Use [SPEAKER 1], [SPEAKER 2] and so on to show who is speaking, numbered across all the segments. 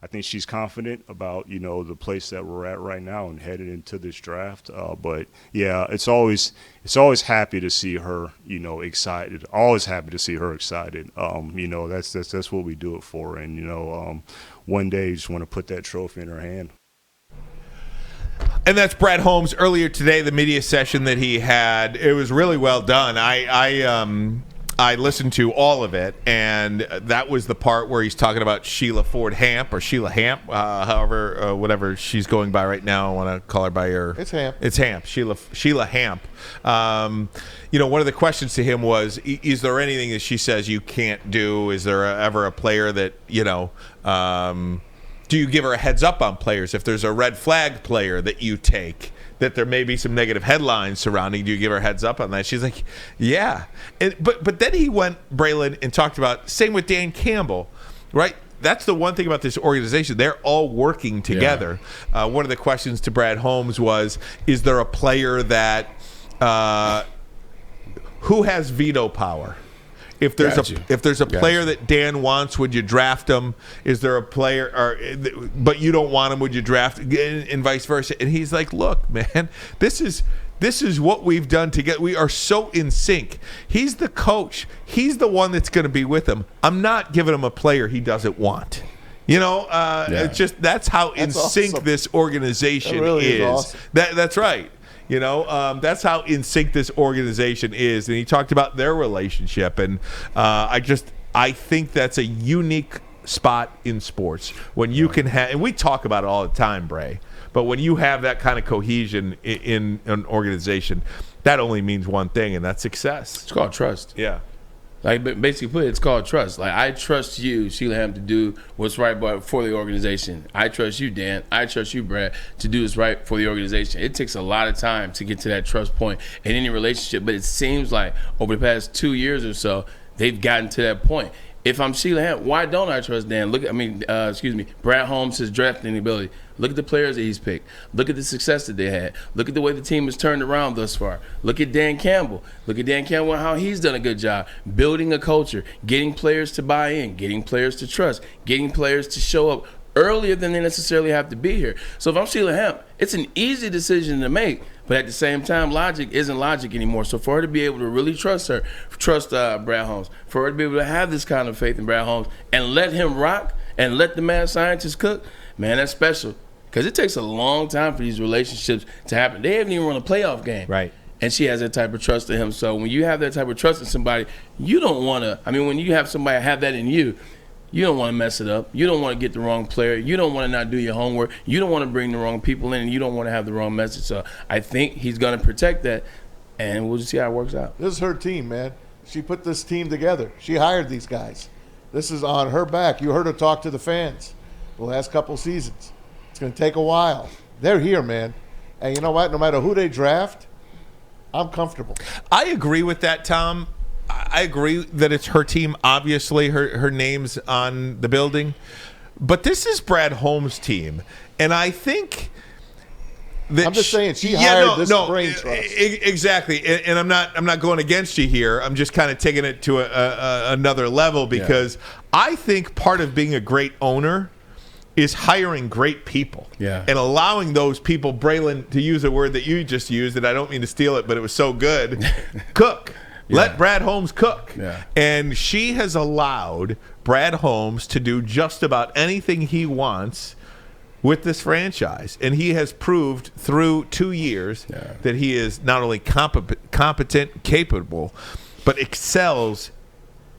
[SPEAKER 1] I think she's confident about, the place that we're at right now and headed into this draft. But yeah, it's always happy to see her, excited. Always happy to see her excited. That's what we do it for. And one day you just want to put that trophy in her hand.
[SPEAKER 2] And that's Brad Holmes earlier today, the media session that he had. It was really well done. I listened to all of it, and that was the part where he's talking about Sheila Ford Hamp, or Sheila Hamp, whatever she's going by right now. I want to call her by her.
[SPEAKER 3] It's Hamp.
[SPEAKER 2] It's Hamp. Sheila Hamp. One of the questions to him was, is there anything that she says you can't do? Is there ever a player that, do you give her a heads up on players? If there's a red flag player that you take, that there may be some negative headlines surrounding, do you give her a heads up on that? She's like, yeah. But then he went, Braylon, and talked about, same with Dan Campbell, right? That's the one thing about this organization. They're all working together. Yeah. One of the questions to Brad Holmes was, is there a player that who has veto power? If there's a player that Dan wants, would you draft him? Is there a player, but you don't want him? Would you draft? And vice versa. And he's like, look, man, this is what we've done together. We are so in sync. He's the coach. He's the one that's going to be with him. I'm not giving him a player he doesn't want. It's just that's how in sync this organization
[SPEAKER 3] is. Awesome.
[SPEAKER 2] That's right. That's how in sync this organization is. And he talked about their relationship. And I think that's a unique spot in sports when you can have, and we talk about it all the time, Bray, but when you have that kind of cohesion in an organization, that only means one thing, and that's success.
[SPEAKER 4] It's called trust.
[SPEAKER 2] Yeah.
[SPEAKER 4] Like, basically put it, it's called trust. Like, I trust you, Sheila Ham, to do what's right for the organization. I trust you, Dan. I trust you, Brad, to do what's right for the organization. It takes a lot of time to get to that trust point in any relationship, but it seems like over the past 2 years or so, they've gotten to that point. If I'm Sheila Ham, why don't I trust Dan? Brad Holmes, his drafting ability. Look at the players that he's picked. Look at the success that they had. Look at the way the team has turned around thus far. Look at Dan Campbell. Look at Dan Campbell and how he's done a good job building a culture, getting players to buy in, getting players to trust, getting players to show up earlier than they necessarily have to be here. So if I'm Sheila Ham, it's an easy decision to make, but at the same time, logic isn't logic anymore. So for her to be able to really trust Brad Holmes, for her to be able to have this kind of faith in Brad Holmes and let him rock and let the mad scientist cook, man, that's special. Because it takes a long time for these relationships to happen. They haven't even run a playoff game.
[SPEAKER 2] Right.
[SPEAKER 4] And she has that type of trust in him. So when you have that type of trust in somebody, you don't want to, when you have somebody have that in you, you don't want to mess it up. You don't want to get the wrong player. You don't want to not do your homework. You don't want to bring the wrong people in, and you don't want to have the wrong message. So I think he's going to protect that, and we'll just see how it works out.
[SPEAKER 3] This is her team, man. She put this team together. She hired these guys. This is on her back. You heard her talk to the fans the last couple seasons. It's going to take a while. They're here, man. And you know what? No matter who they draft, I'm comfortable.
[SPEAKER 2] I agree with that, Tom. I agree that it's her team. Obviously, her name's on the building. But this is Brad Holmes' team. And I think that
[SPEAKER 3] I'm just saying she hired this brain trust.
[SPEAKER 2] Exactly. And I'm not going against you here. I'm just kind of taking it to another level because I think part of being a great owner is hiring great people and allowing those people, Braylon, to use a word that you just used, and I don't mean to steal it, but it was so good, cook. Let Brad Holmes cook.
[SPEAKER 4] Yeah.
[SPEAKER 2] And she has allowed Brad Holmes to do just about anything he wants with this franchise. And he has proved through 2 years that he is not only competent, capable, but excels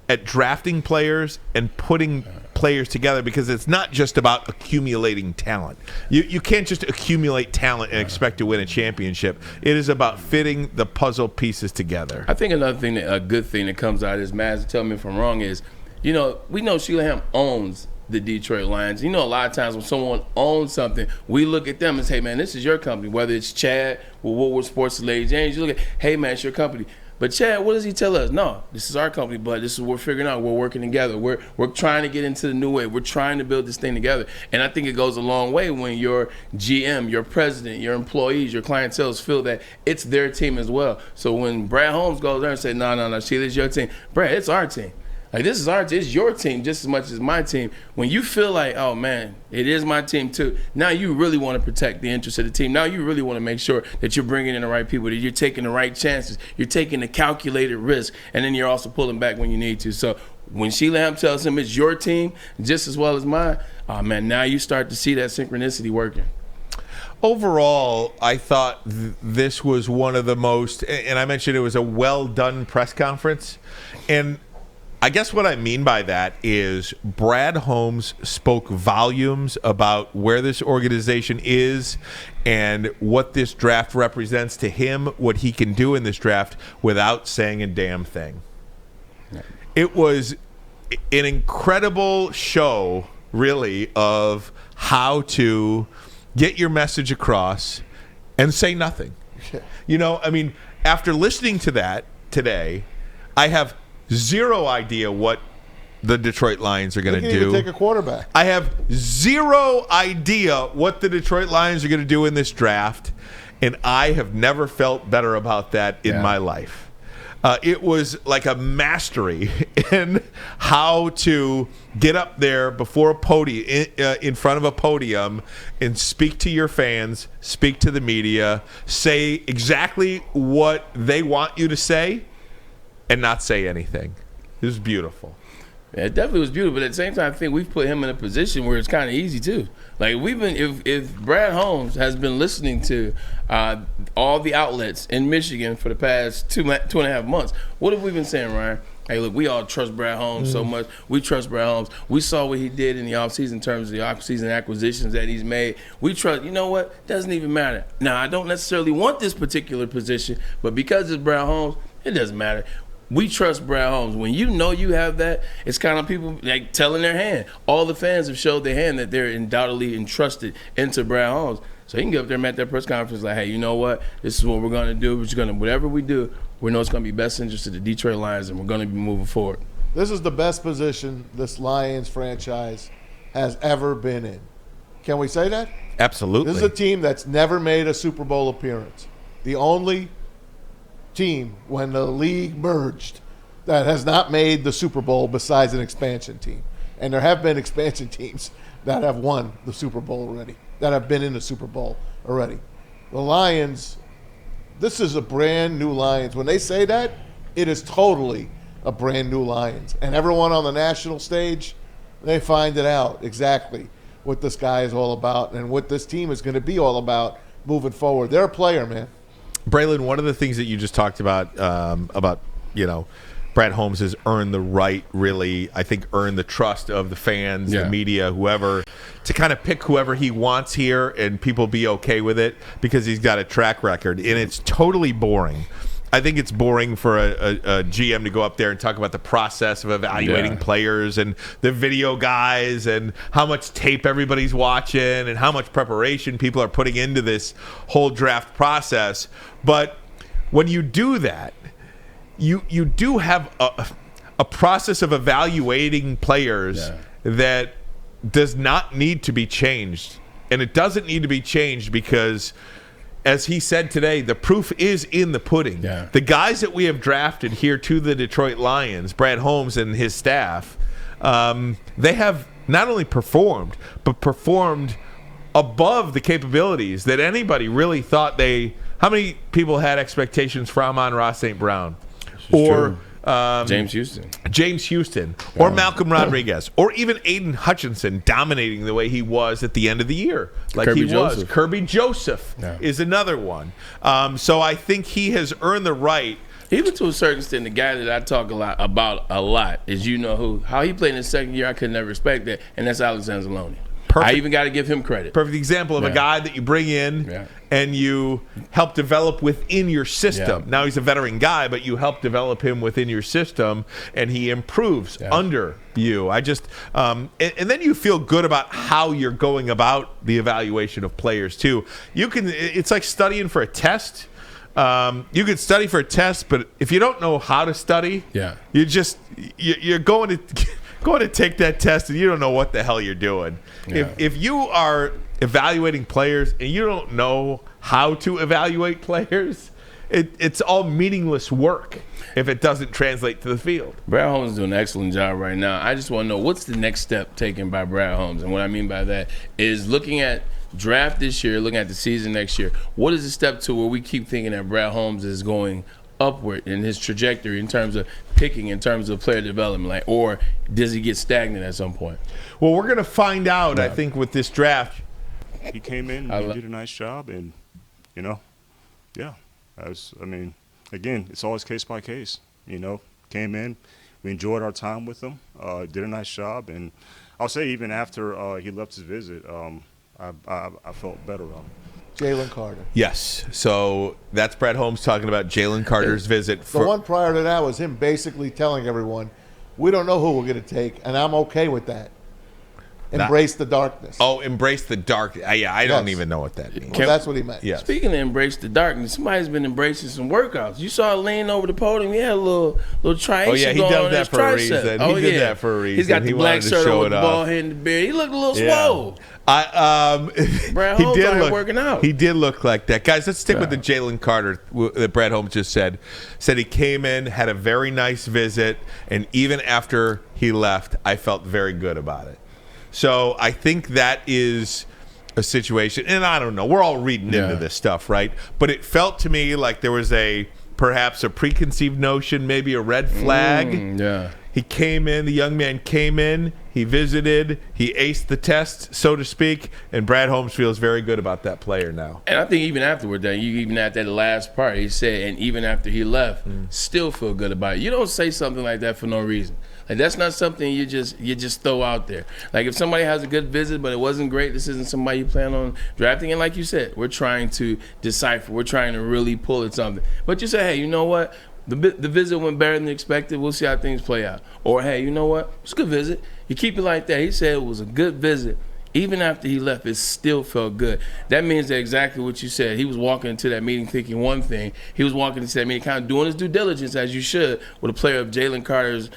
[SPEAKER 2] at drafting players and putting players together, because it's not just about accumulating talent. You can't just accumulate talent and expect to win a championship. It is about fitting the puzzle pieces together.
[SPEAKER 4] I think another thing, a good thing that comes out of this, Maz, tell me if I'm wrong, is, we know Sheila Ham owns the Detroit Lions. A lot of times when someone owns something, we look at them and say, man, this is your company. Whether it's Chad with Woodward Sports and Lady James, you look at, hey, man, it's your company. But Chad, what does he tell us? No, this is our company, but this is what we're figuring out. We're working together. We're trying to get into the new way. We're trying to build this thing together. And I think it goes a long way when your GM, your president, your employees, your clientele feel that it's their team as well. So when Brad Holmes goes there and says, no, Sheila, it's your team. Brad, it's our team. Like, this is our team. It's your team just as much as my team. When you feel like, oh, man, it is my team too, now you really want to protect the interests of the team. Now you really want to make sure that you're bringing in the right people, that you're taking the right chances, you're taking the calculated risk, and then you're also pulling back when you need to. So when Sheila Ham tells him it's your team just as well as mine, oh, man, now you start to see that synchronicity working.
[SPEAKER 2] Overall, I thought this was one of the most, and I mentioned it was a well-done press conference, and I guess what I mean by that is Brad Holmes spoke volumes about where this organization is and what this draft represents to him, what he can do in this draft without saying a damn thing. It was an incredible show, really, of how to get your message across and say nothing. You know, I mean, after listening to that today, I have zero idea what the Detroit Lions are going to do.
[SPEAKER 3] Take a quarterback.
[SPEAKER 2] I have zero idea what the Detroit Lions are going to do in this draft, and I have never felt better about that in my life. It was like a mastery in how to get up there before a podium, in front of a podium, and speak to your fans, speak to the media, say exactly what they want you to say, and not say anything. It was beautiful.
[SPEAKER 4] Yeah, it definitely was beautiful, but at the same time, I think we've put him in a position where it's kind of easy too. Like, we've been, if Brad Holmes has been listening to all the outlets in Michigan for the past two and a half months, what have we been saying, Ryan? Hey, look, we all trust Brad Holmes so much. We trust Brad Holmes. We saw what he did in the offseason in terms of the offseason acquisitions that he's made. We trust, you know what? Doesn't even matter. Now, I don't necessarily want this particular position, but because it's Brad Holmes, it doesn't matter. We trust Brad Holmes. When you know you have that, it's kind of people like telling their hand. All the fans have showed their hand that they're undoubtedly entrusted into Brad Holmes. So he can get up there and at that press conference like, hey, you know what? This is what we're going to do. We're just going to, whatever we do, we know it's going to be best interest of the Detroit Lions, and we're going to be moving forward.
[SPEAKER 3] This is the best position this Lions franchise has ever been in. Can we say that?
[SPEAKER 2] Absolutely.
[SPEAKER 3] This is a team that's never made a Super Bowl appearance. The only team when the league merged that has not made the Super Bowl besides an expansion team. And there have been expansion teams that have won the Super Bowl already, that have been in the Super Bowl already. The Lions, this is a brand new Lions. When they say that, it is totally a brand new Lions. And everyone on the national stage, they find it out exactly what this guy is all about and what this team is going to be all about moving forward. They're a player, man.
[SPEAKER 2] Braylon, one of the things that you just talked about, Brad Holmes has earned the right, really, I think, earned the trust of the fans, the media, whoever, to kind of pick whoever he wants here and people be okay with it because he's got a track record. And it's totally boring. I think it's boring for a GM to go up there and talk about the process of evaluating players and the video guys and how much tape everybody's watching and how much preparation people are putting into this whole draft process. But when you do that, you do have a process of evaluating players that does not need to be changed. And it doesn't need to be changed because, as he said today, the proof is in the pudding. Yeah. The guys that we have drafted here to the Detroit Lions, Brad Holmes and his staff, they have not only performed, but performed above the capabilities that anybody really thought they... How many people had expectations for Amon-Ra St. Brown? Or...
[SPEAKER 4] James Houston.
[SPEAKER 2] Or Malcolm Rodriguez, or even Aiden Hutchinson dominating the way he was at the end of the year. Like Kirby Joseph. Kirby Joseph is another one. So I think he has earned the right.
[SPEAKER 4] Even to a certain extent, the guy that I talk about a lot is how he played in his second year. I could never respect that, and that's Alexander Zaloni. I even got to give him credit.
[SPEAKER 2] Perfect example of a guy that you bring in and you help develop within your system. Yeah. Now he's a veteran guy, but you help develop him within your system, and he improves under you. I just and then you feel good about how you're going about the evaluation of players too. It's like studying for a test. You could study for a test, but if you don't know how to study, you're going to take that test and you don't know what the hell you're doing. Yeah. If you are evaluating players and you don't know how to evaluate players, it's all meaningless work if it doesn't translate to the field.
[SPEAKER 4] Brad Holmes is doing an excellent job right now. I just want to know what's the next step taken by Brad Holmes. And what I mean by that is looking at draft this year, looking at the season next year. What is the step to where we keep thinking that Brad Holmes is going upward in his trajectory in terms of picking, in terms of player development, like, or does he get stagnant at some point?
[SPEAKER 2] Well, we're going to find out, I think, with this draft.
[SPEAKER 1] He came in, he did a nice job, and, you know, yeah. I mean, again, it's always case by case, you know. Came in, we enjoyed our time with him, did a nice job, and I'll say even after he left his visit, I felt better about him.
[SPEAKER 3] Jalen Carter.
[SPEAKER 2] Yes. So that's Brad Holmes talking about Jalen Carter's visit.
[SPEAKER 3] The one prior to that was him basically telling everyone, we don't know who we're going to take, and I'm okay with that. Embrace the darkness.
[SPEAKER 2] Oh, embrace the dark. Yeah, I don't
[SPEAKER 3] Yes.
[SPEAKER 2] even know what that means.
[SPEAKER 3] Well, that's what he meant.
[SPEAKER 2] Yeah.
[SPEAKER 4] Speaking of embrace the darkness, somebody's been embracing some workouts. You saw him leaning over the podium. He had a little triaction
[SPEAKER 2] Oh, yeah, he
[SPEAKER 4] going
[SPEAKER 2] does
[SPEAKER 4] on
[SPEAKER 2] that
[SPEAKER 4] his
[SPEAKER 2] for a
[SPEAKER 4] tricep.
[SPEAKER 2] reason.
[SPEAKER 4] Oh,
[SPEAKER 2] He did
[SPEAKER 4] yeah.
[SPEAKER 2] that for a reason.
[SPEAKER 4] He's got
[SPEAKER 2] He
[SPEAKER 4] the black
[SPEAKER 2] wanted to
[SPEAKER 4] shirt
[SPEAKER 2] show
[SPEAKER 4] on with
[SPEAKER 2] it
[SPEAKER 4] the
[SPEAKER 2] off.
[SPEAKER 4] bald head and the beard. He looked a little swole.
[SPEAKER 2] Brad
[SPEAKER 4] Brad Holmes out here working out.
[SPEAKER 2] He did look like that. Guys, let's stick with the Jalen Carter that Brad Holmes just said. Said he came in, had a very nice visit, and even after he left, I felt very good about it. So I think that is a situation, and I don't know, we're all reading into this stuff, right? But it felt to me like there was perhaps a preconceived notion, maybe a red flag. He came in, the young man came in, he visited, he aced the test, so to speak, and Brad Holmes feels very good about that player now.
[SPEAKER 4] And I think even afterward, that you even at that last part, he said, and even after he left, still feel good about it. You don't say something like that for no reason. Like, that's not something you just throw out there. Like, if somebody has a good visit but it wasn't great, this isn't somebody you plan on drafting. And like you said, we're trying to decipher. We're trying to really pull at something. But you say, hey, you know what? The visit went better than expected. We'll see how things play out. Or, hey, you know what? It's a good visit. You keep it like that. He said it was a good visit. Even after he left, it still felt good. That means that exactly what you said. He was walking into that meeting thinking one thing. He was walking into that meeting kind of doing his due diligence, as you should, with a player of Jalen Carter's,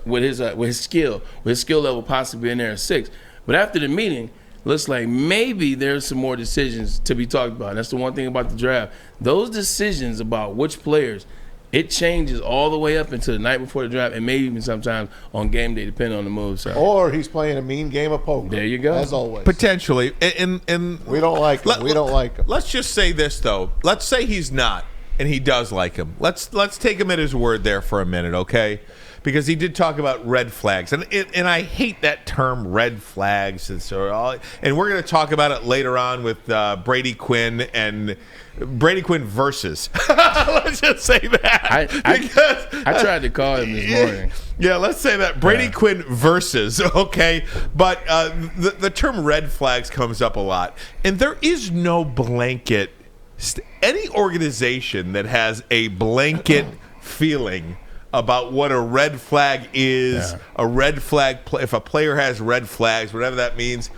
[SPEAKER 4] with his skill level possibly in there at 6. But after the meeting, looks like maybe there's some more decisions to be talked about. And that's the one thing about the draft. Those decisions about which players, it changes all the way up into the night before the draft, and maybe even sometimes on game day, depending on the move. So.
[SPEAKER 3] Or he's playing a mean game of poker.
[SPEAKER 4] There you go.
[SPEAKER 3] As always.
[SPEAKER 2] Potentially. And
[SPEAKER 3] we don't like him. We don't like him.
[SPEAKER 2] Let's just say this, though. Let's say he's not, and he does like him. Let's take him at his word there for a minute, okay? Because he did talk about red flags, and I hate that term, red flags, and we're going to talk about it later on with Brady Quinn and Brady Quinn versus. Let's just say that.
[SPEAKER 4] I tried to call him this morning.
[SPEAKER 2] Yeah, let's say that Brady Quinn versus. Okay, but the term red flags comes up a lot, and there is no blanket. Any organization that has a blanket feeling about what a red flag is, a red flag, if a player has red flags, whatever that means,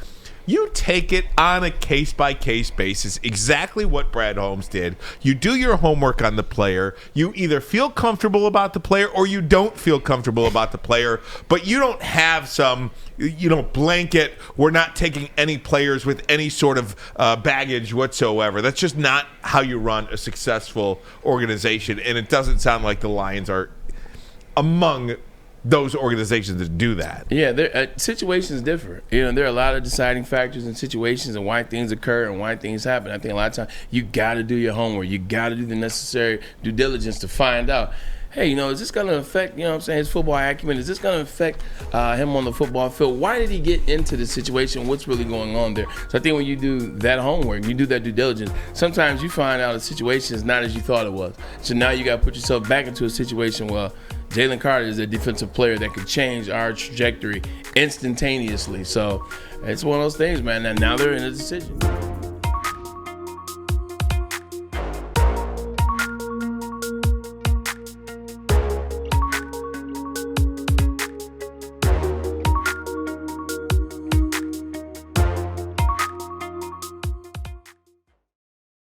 [SPEAKER 2] you take it on a case-by-case basis, exactly what Brad Holmes did. You do your homework on the player. You either feel comfortable about the player or you don't feel comfortable about the player, but you don't have some, blanket, we're not taking any players with any sort of baggage whatsoever. That's just not how you run a successful organization, and it doesn't sound like the Lions are among those organizations that do that.
[SPEAKER 4] Yeah, situations differ. There are a lot of deciding factors in situations and why things occur and why things happen. I think a lot of times you got to do your homework. You got to do the necessary due diligence to find out, hey, is this going to affect, his football acumen? Is this going to affect him on the football field? Why did he get into the situation? What's really going on there? So I think when you do that homework, you do that due diligence, sometimes you find out a situation is not as you thought it was. So now you got to put yourself back into a situation where Jalen Carter is a defensive player that could change our trajectory instantaneously. So it's one of those things, man. Now they're in a decision.